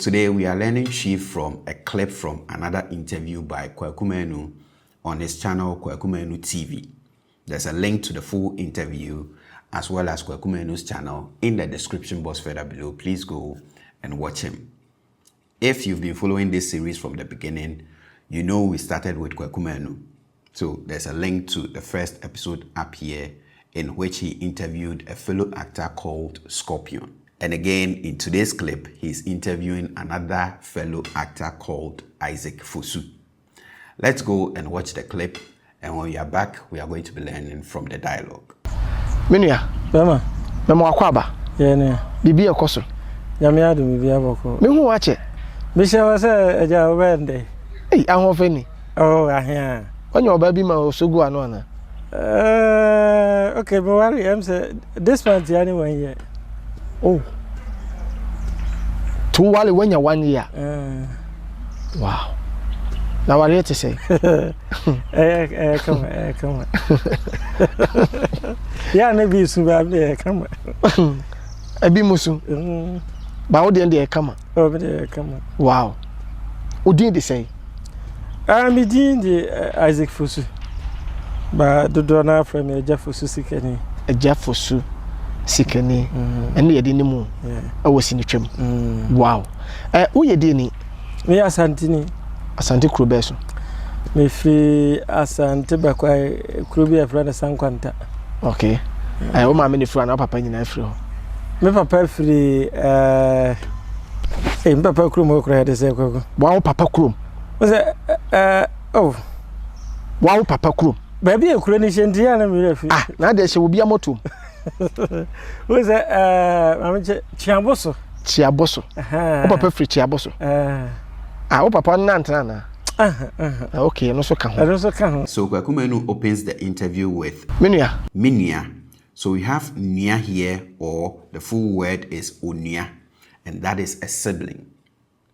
today we are learning chief from a clip from another interview by KWAKU MANU on his channel KWAKU MANU TV. There's a link to the full interview as well as KWAKU MANU's channel in the description box further below. Please go and watch him. If you've been following this series from the beginning, you know we started with KWAKU MANU. So there's a link to the first episode up here in which he interviewed a fellow actor called Scorpion. And again, in today's clip, he's interviewing another fellow actor called Asante Fosu. Let's go and watch the clip, and when we are back, we are going to be learning from the dialogue. Mekyea, Mama, wakwaba. Yeah, Bibi ekoso. Nyame adu bibi aboko. Me hu wache. Mekyea was a wende. Hey, ahofeni. Oh, ahia. Onye oba bi ma osogu ano ana. Okay, but worry, I'm say this one's the only 1 year. Oh. To wale when you 1 year. Wow. Now what are you to say? Come on. Yeah, maybe soon come on. I be musu. But what the come? Oh, but come on. Wow. What did they say? I'm the Asante Fosu. But the donor from AGYA FOSU SIKANI. AGYA FOSU SIKANI. And you didn't move. I was in the trim. Wow. Who you didn't? Me Asante. Asante Krubeso. Me free Asante Bakwa Krubia friend Sankwanta. Okay. I owe my many friend up papa in Afro. Me papa free Papa Krum okra de say koko. Wow Papa Krum. Was oh. Wow Papa Krum. Baby a cronician Diana Mirafi. Ah, now there will be a motum. Was Chiaboso? Chiaboso. Papa free Chiaboso. Ah, Papa Nantana. Okay, no so can. So KWAKU MANU opens the interview with Mekyea. So we have nia here, or the full word is Onua, and that is a sibling.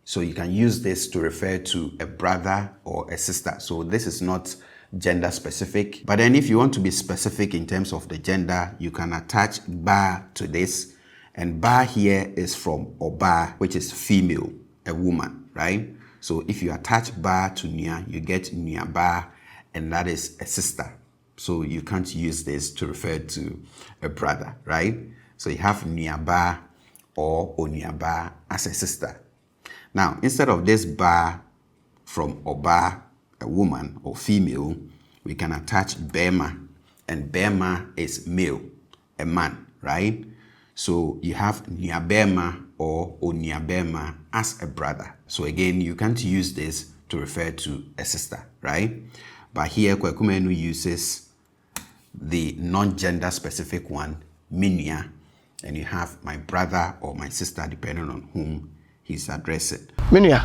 So you can use this to refer to a brother or a sister. So this is not gender specific, but then if you want to be specific in terms of the gender, you can attach ba to this, and ba here is from oba, which is female, a woman, right? So if you attach ba to nia, you get nia ba, and that is a sister. So you can't use this to refer to a brother, right? So you have nia ba or onua ba as a sister. Now, instead of this ba from oba, a woman or female, we can attach bema, and bema is male, a man, right? So you have niabema or oniabema as a brother. So again, you can't use this to refer to a sister, right? But here KWAKU MANU uses the non-gender specific one, mekyea, and you have my brother or my sister depending on whom he's addressing. Mekyea.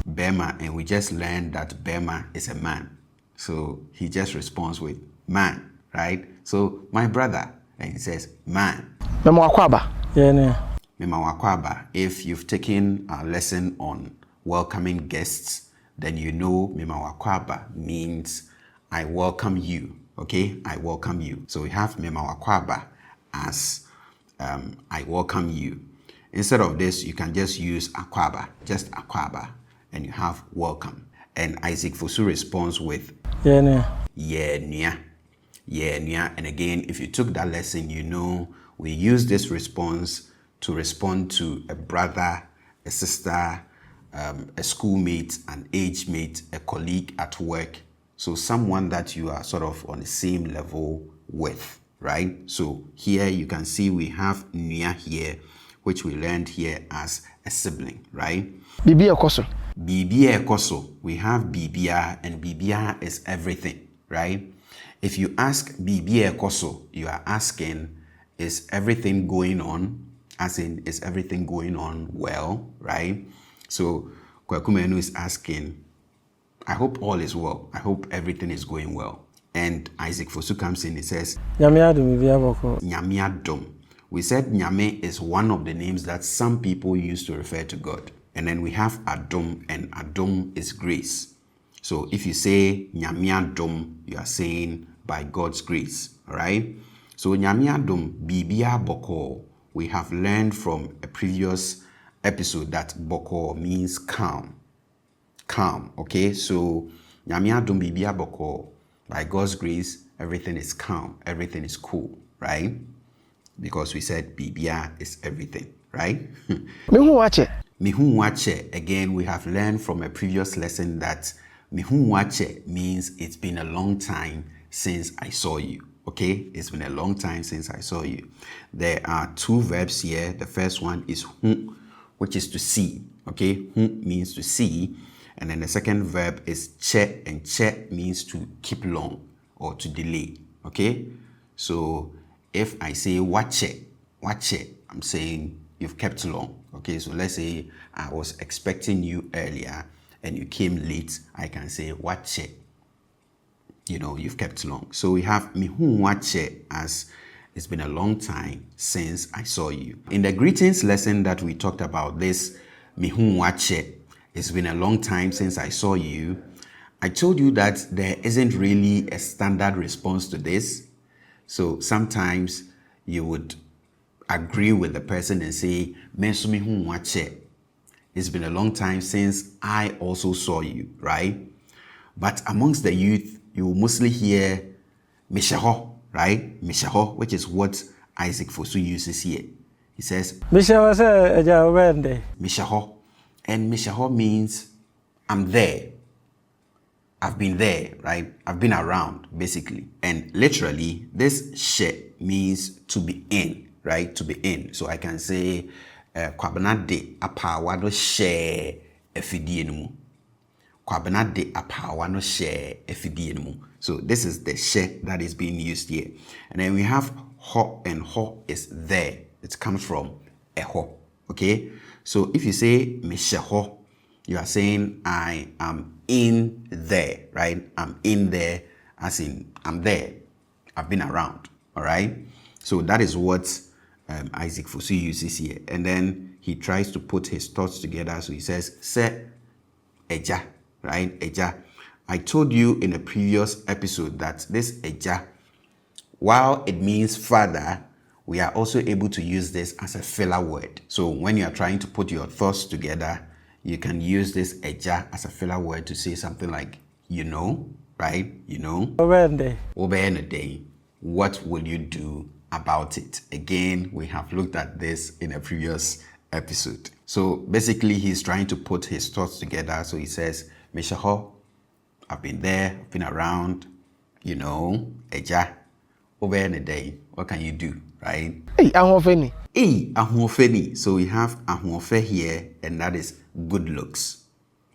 Bema, and we just learned that Bema is a man. So he just responds with man, right? So my brother, and he says man. Mema wakwaba. Yeah. Mema wakwaba. If you've taken a lesson on welcoming guests, then you know mema wakwaba means I welcome you. Okay, I welcome you. So we have mema wakwaba as I welcome you. Instead of this, you can just use akwaba, just akwaba, and you have welcome. And Asante Fosu responds with Yeah. And again, if you took that lesson, you know we use this response to respond to a brother, a sister, a schoolmate, an age mate, a colleague at work. So someone that you are sort of on the same level with, right? So here you can see we have nia here, which we learned here as a sibling, right? Bibi ekoso. Bibia ekoso. We have bibia, and bibia is everything, right? If you ask bibia ekoso, you are asking, is everything going on? As in, is everything going on well, right? So KWAKU MANU is asking, I hope all is well. I hope everything is going well. And Asante Fosu comes in, he says, Nyame adum bibi aboko. Nyame adum. We said Nyame is one of the names that some people use to refer to God. And then we have Adum, and Adum is grace. So if you say Nyame adum, you are saying by God's grace, all right? So Nyame adum, bibia boko, we have learned from a previous episode that boko means calm. Calm, okay? So, nyame adom bibia boko. By God's grace, everything is calm, everything is cool, right? Because we said bibia is everything, right? Mehu wache. Mehu wache, again, we have learned from a previous lesson that mehu wache means it's been a long time since I saw you. Okay, it's been a long time since I saw you. There are two verbs here. The first one is hu, which is to see. Okay, hu means to see. And then the second verb is che, and che means to keep long or to delay. Okay, so if I say wache, I'm saying you've kept long. Okay, so let's say I was expecting you earlier and you came late. I can say wache. You know, you've kept long. So we have mihu wache as it's been a long time since I saw you. In the greetings lesson that we talked about this mihu wache, it's been a long time since I saw you. I told you that there isn't really a standard response to this. So sometimes you would agree with the person and say, mensu mihu wache. It's been a long time since I also saw you, right? But amongst the youth, you will mostly hear mekyea, right? Mekyea, which is what Isaac Fosu uses here. He says, mekyea. And mekyea means I'm there. I've been there, right? I've been around, basically. And literally, this she means to be in, right? To be in. So I can say, kwabena de apa wado she efidie no. Kwabena de apa wano she efidie no. So this is the she that is being used here. And then we have ho, and ho is there. It comes from a ho. Okay? So if you say mekyea, you are saying I am in there, right? I'm in there, as in I'm there. I've been around. All right? So that is what Isaac Fosu uses here. And then he tries to put his thoughts together. So he says, se eja, right? Eja. I told you in a previous episode that this eja, while it means father, we are also able to use this as a filler word. So when you are trying to put your thoughts together, you can use this eja as a filler word to say something like, you know, right? You know. Day. What will you do about it? Again, we have looked at this in a previous episode. So basically, he's trying to put his thoughts together. So he says, mekyea, I've been there, I've been around, you know, eja, day. What can you do, right? Hey, ahofeni. Hey, ahofeni. So we have ahofe here, and that is good looks.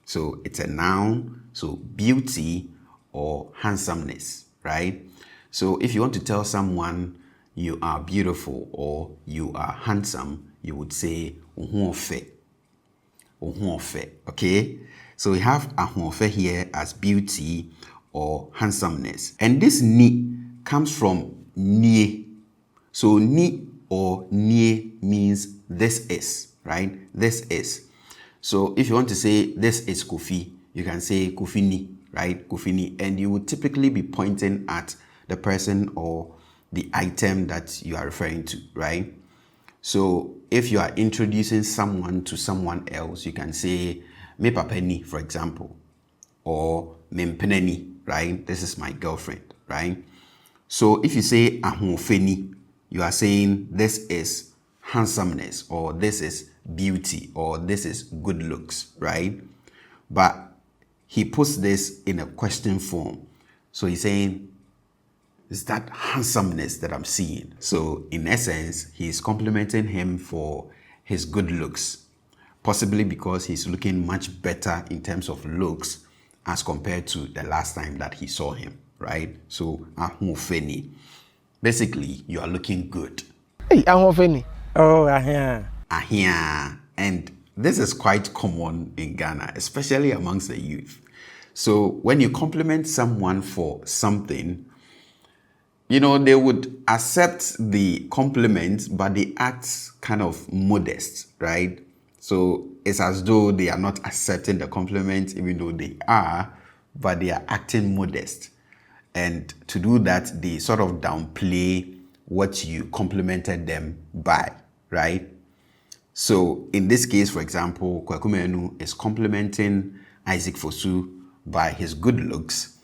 So it's a noun, so beauty or handsomeness, right? So if you want to tell someone you are beautiful or you are handsome, you would say ahofe. Ahofe, okay? So we have ahofe here as beauty or handsomeness. And this ni comes from nie. So ni or nie means this is, right? This is. So if you want to say this is Kofi, you can say Kofi ni, right? Kofi ni. And you would typically be pointing at the person or the item that you are referring to, right? So if you are introducing someone to someone else, you can say me papa ni, for example, or me mpene ni, right? This is my girlfriend, right? So if you say ahofe ni, you are saying this is handsomeness, or this is beauty, or this is good looks, right? But he puts this in a question form. So he's saying, is that handsomeness that I'm seeing? So in essence, he's complimenting him for his good looks, possibly because he's looking much better in terms of looks as compared to the last time that he saw him, right? So ahofeni. Basically, you are looking good. Hey, ahofeni. Oh, ahia. Ahia. And this is quite common in Ghana, especially amongst the youth. So when you compliment someone for something, you know, they would accept the compliment, but they act kind of modest, right? So it's as though they are not accepting the compliment, even though they are, but they are acting modest. And to do that, they sort of downplay what you complimented them by, right? So in this case, for example, KWAKU MANU is complimenting Isaac Fosu by his good looks,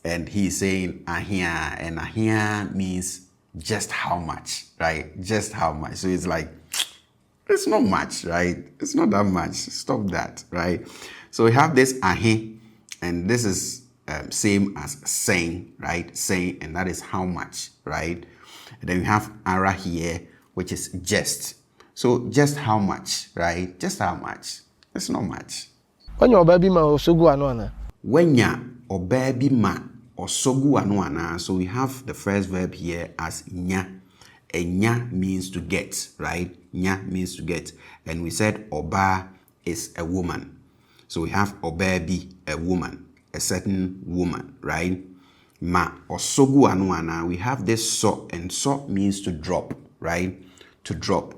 and he's saying ahia, and ahia means just how much, right? Just how much. So it's like, it's not much, right? It's not that much. Stop that, right? So we have this ahi, and this is same as saying, right? Saying, and that is how much, right? And then we have ara here, which is just. So just how much, right? Just how much. It's not much. When your baby ma osogu anu ana. When ya or baby ma or sogu anu ana. So we have the first verb here as nya. And nya means to get, right? Nya means to get. And we said oba is a woman. So we have obabi, a woman, a certain woman, right? Ma or sogu anu ana. We have this so, and so means to drop, right? To drop.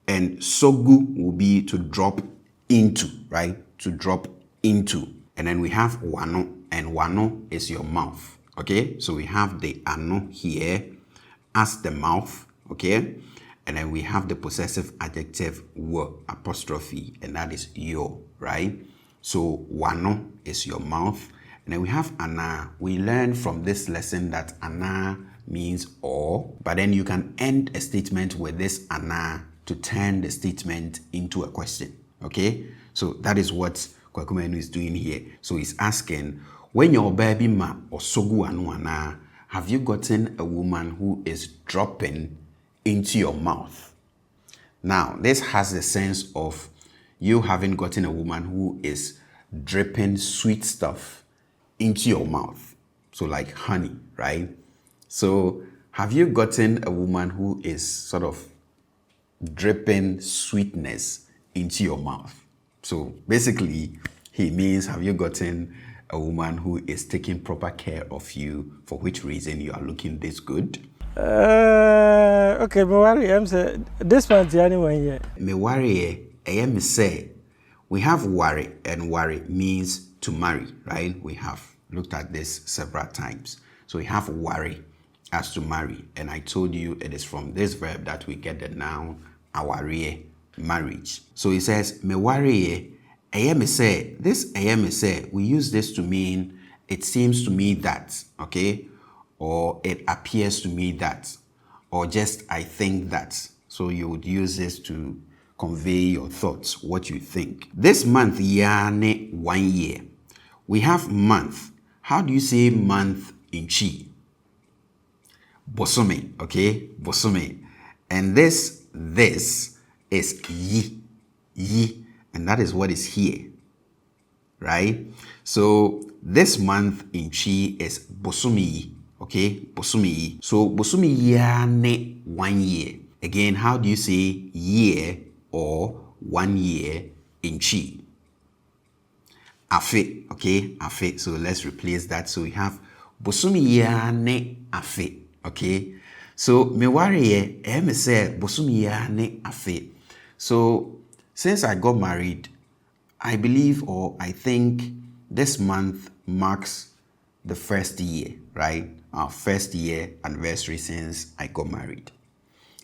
And sogu will be to drop into, right? To drop into. And then we have wano, and wano is your mouth, okay? So we have the ano here as the mouth, okay? And then we have the possessive adjective wo, apostrophe, and that is yo, right? So wano is your mouth. And then we have ana. We learned from this lesson that ana means or, but then you can end a statement with this ana to turn the statement into a question, okay? So that is what KWAKU MANU is doing here. So he's asking, when your baby ma or sogu anu ana, have you gotten a woman who is dropping into your mouth? Now, this has the sense of you having gotten a woman who is dripping sweet stuff into your mouth. So like honey, right? So have you gotten a woman who is sort of dripping sweetness into your mouth? So basically, he means, have you gotten a woman who is taking proper care of you, for which reason you are looking this good? Okay, me worry, I'm say this month anyway. Yeah. Me worry, I am say we have worry, and worry means to marry, right? We have looked at this several times. So we have worry as to marry, and I told you it is from this verb that we get the noun aware, marriage. So he says, me worry, I am say, this I am say, we use this to mean it seems to me that, okay? Or it appears to me that, or just I think that. So you would use this to convey your thoughts, what you think. This month, yane 1 year. We have month. How do you say month in Chi? Bosome, okay? Bosome. And this is yi, and that is what is here, right? So this month in Chi is Bosumi, okay? Bosumi. So Bosumi yane 1 year. Again, how do you say year or 1 year in Chi? Afe, okay? Afe. So let's replace that. So we have Bosumi yane afe, okay? So me worry me say Bosumi yane afe. So since I got married, I believe or I think this month marks the first year, right? Our first year anniversary since I got married.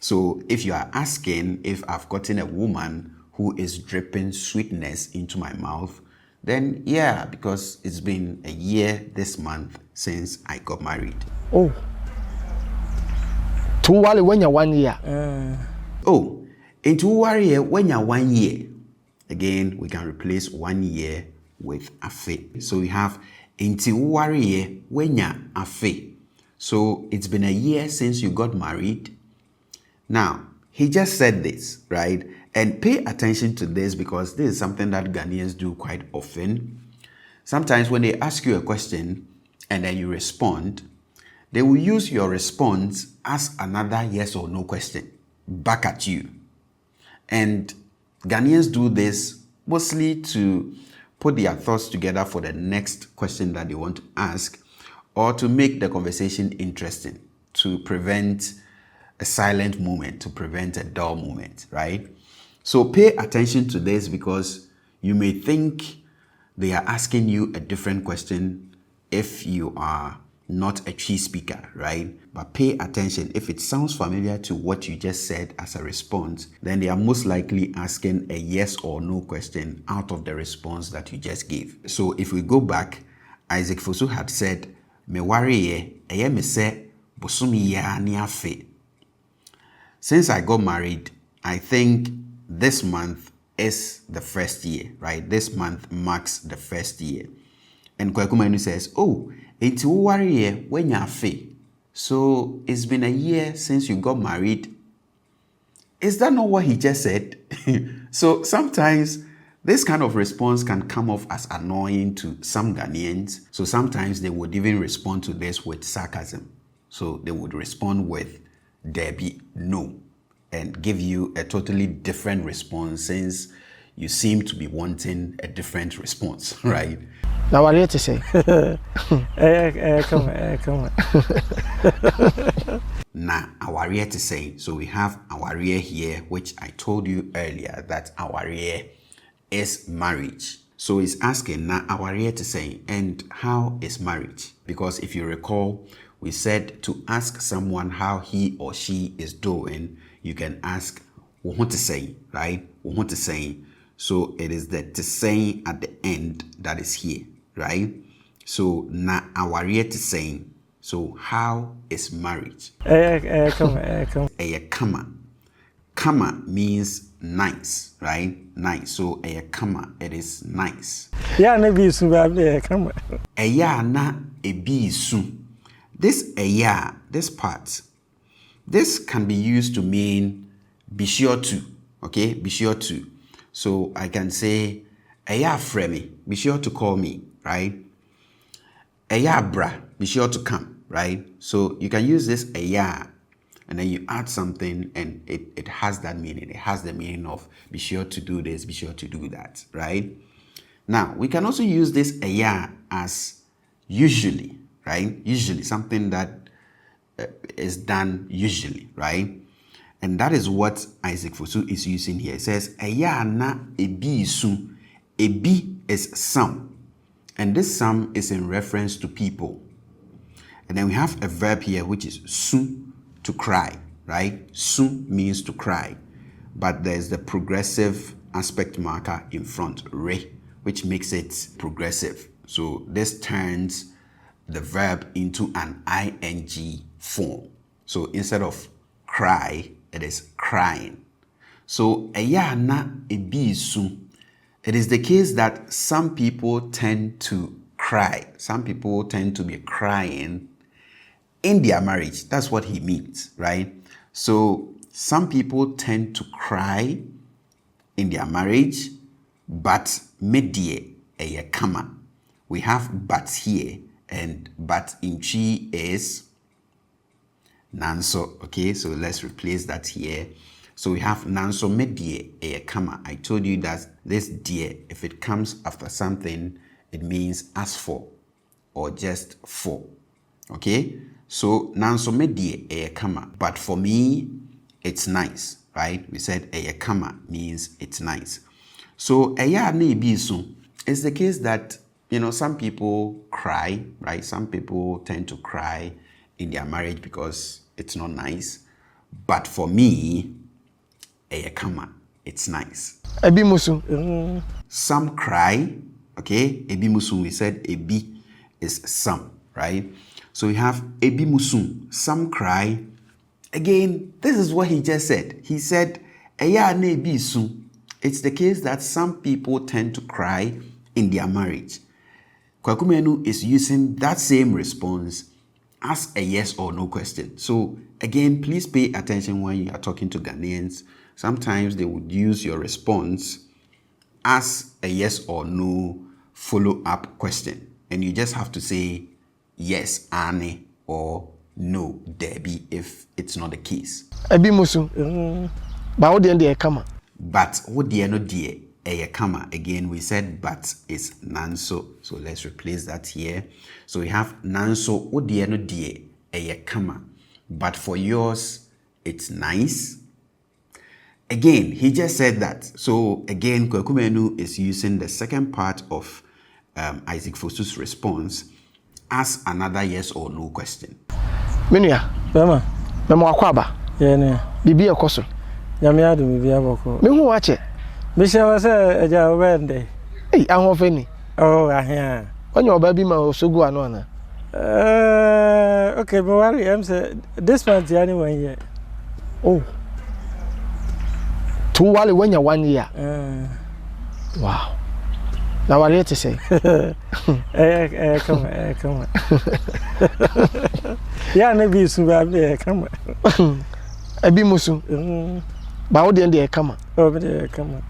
So if you are asking if I've gotten a woman who is dripping sweetness into my mouth, then yeah, because it's been a year this month since I got married. Oh. To wale when you're 1 year. Oh, into worry when you're 1 year. Again, we can replace 1 year with afe. So we have into worry when you're afe. So it's been a year since you got married. Now, he just said this, right? And pay attention to this because this is something that Ghanaians do quite often. Sometimes when they ask you a question and then you respond, they will use your response as another yes or no question back at you. And Ghanaians do this mostly to put their thoughts together for the next question that they want to ask, or to make the conversation interesting, to prevent a silent moment, to prevent a dull moment, right? So pay attention to this because you may think they are asking you a different question if you are not a Twi speaker, right? But pay attention. If it sounds familiar to what you just said as a response, then they are most likely asking a yes or no question out of the response that you just gave. So if we go back, Isaac Fosu had said, me worry eye me se bosumi ya ni afe. Since I got married, I think this month is the first year, right? This month marks the first year. And KWAKU MANU says, oh, it's worry when you're afe. So it's been a year since you got married. Is that not what he just said? So sometimes this kind of response can come off as annoying to some Ghanaians. So sometimes they would even respond to this with sarcasm. So they would respond with Debbie, no, and give you a totally different response since you seem to be wanting a different response, right? Now what are you to say? Come on. Now, our rear to say, so we have our rear here, which I told you earlier that our rear is marriage. So it's asking now our rear to say, and how is marriage? Because if you recall, we said to ask someone how he or she is doing, you can ask what to say, right? What to say. So it is the to say at the end that is here, right? So now our rear to say. So how is marriage? Come. Kama. Kama means nice, right? Nice. So kama, it is nice. Yeah, maybe soon. Come. Eya na ebi su. This eya, this part, this can be used to mean be sure to. Okay, be sure to. So I can say eya fremi, be sure to call me, right? Eya bra, be sure to come, right? So you can use this eya and then you add something and it has that meaning. It has the meaning of be sure to do this, be sure to do that, right? Now, we can also use this eya as usually, right? Usually, something that is done usually, right? And that is what Isaac Fosu is using here. It says, eya na ebi isu. Ebi is some. And this some is in reference to people. And then we have a verb here, which is su, to cry, right? Su means to cry. But there's the progressive aspect marker in front, re, which makes it progressive. So this turns the verb into an ing form. So instead of cry, it is crying. So eya na ebi isu. It is the case that some people tend to cry. Some people tend to be crying in their marriage. That's what he means, right? So some people tend to cry in their marriage, but medie eye kama. We have but here, and but in Twi is nanso. Okay, so let's replace that here. So we have nanso medie eye kama. I told you that this dear, if it comes after something, it means as for or just for. Okay, so nanso medie eye kama. But for me, it's nice, right? We said eye kama means it's nice. So eya na ebi so is the case that, you know, some people cry, right? Some people tend to cry in their marriage because it's not nice. But for me, eye kama, it's nice. Ebi musu. Some cry, okay? Ebi musu, we said ebi is some, right? So we have ebi musu, some cry. Again, this is what he just said. He said, eya na ebi su. It's the case that some people tend to cry in their marriage. KWAKU MANU is using that same response as a yes or no question. So again, please pay attention when you are talking to Ghanaians. Sometimes they would use your response as a yes or no follow-up question. And you just have to say yes, ane, or no, Debbie, if it's not the case. Ebi musu. Ba wo de kama. But what dear no dear, kama. Again, we said but is nanso. So let's replace that here. So we have nanso, what dear no dear, kama. But for yours, it's nice. Again, he just said that. So again, KWAKU MANU is using the second part of Isaac Fosu's response ask another yes or no question. Menua. Bema. Memo akwaba. Yeah, ne. Bibi ekoso. Nyame adu bibi aboko. Me hu wache. Me sha wa say eja wende. Eh, ahofani. Oh, ahia. Onye oba bi ma osogu ano ana. Okay, but worry, I'm say this month yani 1 year. Oh. To wale when you 1 year. Wow. Now what to say? Come on. Yeah, maybe you soon come on. Ebi musu. Ba wo de come on. Oh, come on.